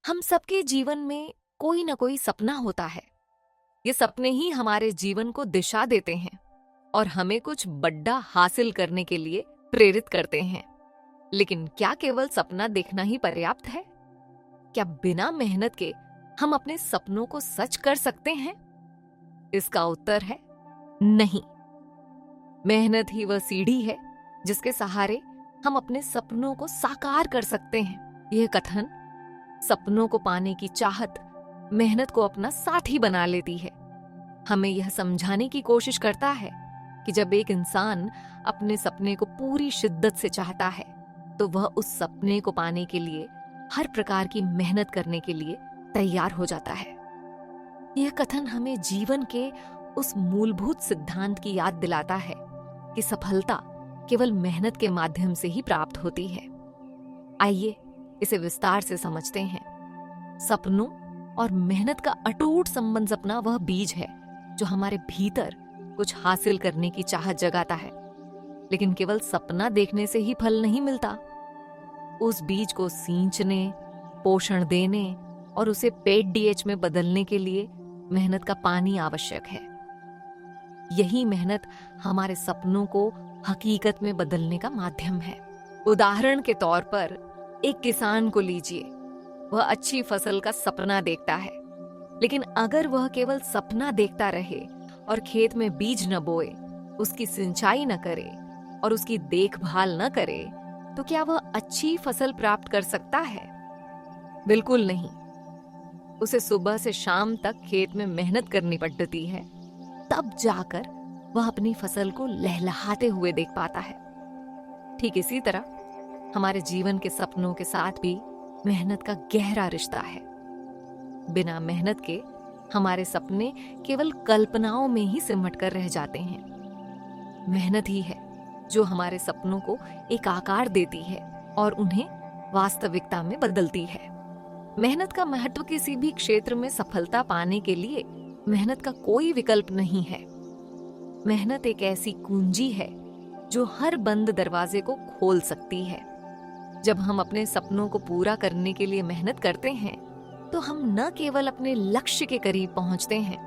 हम सबके जीवन में कोई ना कोई सपना होता है। ये सपने ही हमारे जीवन को दिशा देते हैं और हमें कुछ बड़ा हासिल करने के लिए प्रेरित करते हैं। लेकिन क्या केवल सपना देखना ही पर्याप्त है? क्या बिना मेहनत के हम अपने सपनों को सच कर सकते हैं? इसका उत्तर है नहीं। मेहनत ही वह सीढ़ी है जिसके सहारे हम अपने सपनों को साकार कर सकते हैं। यह कथन सपनों को पाने की चाहत मेहनत को अपना साथी बना लेती है। हमें यह समझाने की कोशिश करता है कि जब एक इंसान अपने सपने को पूरी शिद्दत से चाहता है तो वह उस सपने को पाने के लिए हर प्रकार की मेहनत करने के लिए तैयार हो जाता है। यह कथन हमें जीवन के उस मूलभूत सिद्धांत की याद दिलाता है कि सफलता केवल मेहनत के माध्यम से ही प्राप्त होती है। आइए इसे विस्तार से समझते हैं। सपनों और मेहनत का अटूट संबंध सपना वह बीज है जो हमारे भीतर कुछ हासिल करने की चाहत जगाता है। लेकिन केवल सपना देखने से ही फल नहीं मिलता। उस बीज को सींचने, पोषण देने और उसे पेट डीएच में बदलने के लिए मेहनत का पानी आवश्यक है। यही मेहनत हमारे सपनों को हकीकत में बदलने का माध्यम है। उदाहरण के तौर पर एक किसान को लीजिए। वह अच्छी फसल का सपना देखता है, लेकिन अगर वह केवल सपना देखता रहे और खेत में बीज न बोए, उसकी सिंचाई न करे और उसकी देखभाल न करे, तो क्या वह अच्छी फसल प्राप्त कर सकता है? बिल्कुल नहीं। उसे सुबह से शाम तक खेत में मेहनत करनी पड़ती है, तब जाकर वह अपनी फसल को लहलहाते हुए देख पाता है। ठीक इसी तरह हमारे जीवन के सपनों के साथ भी मेहनत का गहरा रिश्ता है। बिना मेहनत के हमारे सपने केवल कल्पनाओं में ही सिमट कर रह जाते हैं। मेहनत ही है जो हमारे सपनों को एक आकार देती है और उन्हें वास्तविकता में बदलती है। मेहनत का महत्व किसी भी क्षेत्र में सफलता पाने के लिए मेहनत का कोई विकल्प नहीं है। मेहनत एक ऐसी कुंजी है जो हर बंद दरवाजे को खोल सकती है। जब हम अपने सपनों को पूरा करने के लिए मेहनत करते हैं तो हम न केवल अपने लक्ष्य के करीब पहुंचते हैं,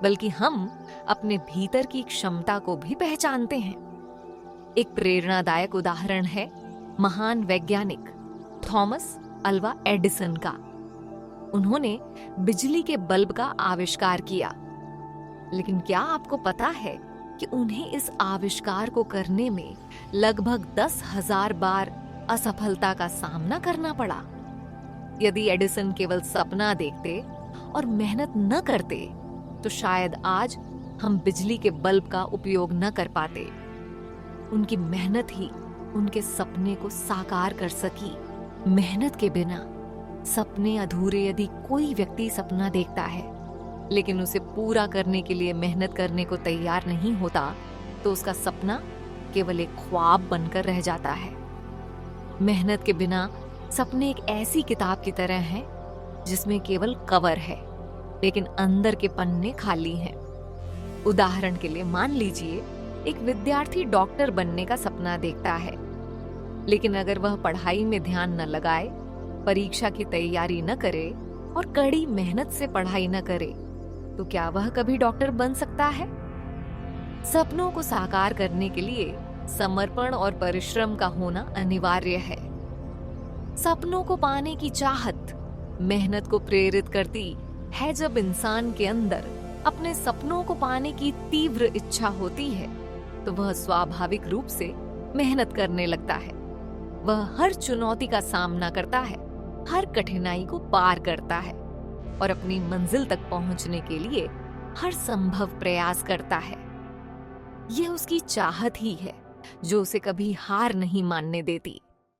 बल्कि हम अपने भीतर की क्षमता को भी पहचानते हैं। एक प्रेरणादायक उदाहरण है महान वैज्ञानिक थॉमस अल्वा एडिसन का। उन्होंने बिजली के बल्ब का आविष्कार किया, लेकिन क्या आपको पता है कि उन्हें इस आविष्कार को करने में लगभग 10,000 बार असफलता का सामना करना पड़ा? यदि एडिसन केवल सपना देखते और मेहनत न करते तो शायद आज हम बिजली के बल्ब का उपयोग न कर पाते। उनकी मेहनत ही उनके सपने को साकार कर सकी। मेहनत के बिना सपने अधूरे। यदि कोई व्यक्ति सपना देखता है लेकिन उसे पूरा करने के लिए मेहनत करने को तैयार नहीं होता तो उसका सपना केवल एक ख्वाब बनकर रह जाता है। मेहनत के बिना सपने एक ऐसी किताब की तरह है जिसमें केवल कवर है, लेकिन अंदर के पन्ने खाली हैं। उदाहरण के लिए मान लीजिए एक विद्यार्थी डॉक्टर बनने का सपना देखता है, लेकिन अगर वह पढ़ाई में ध्यान न लगाए, परीक्षा की तैयारी न करे और कड़ी मेहनत से पढ़ाई न करे, तो क्या वह कभी डॉक्टर बन सकता है? सपनों को साकार करने के लिए समर्पण और परिश्रम का होना अनिवार्य है। सपनों को पाने की चाहत मेहनत को प्रेरित करती है। जब इंसान के अंदर अपने सपनों को पाने की तीव्र इच्छा होती है तो वह स्वाभाविक रूप से मेहनत करने लगता है। वह हर चुनौती का सामना करता है, हर कठिनाई को पार करता है और अपनी मंजिल तक पहुंचने के लिए हर संभव प्रयास करता है। यह उसकी चाहत ही है जो उसे कभी हार नहीं मानने देती।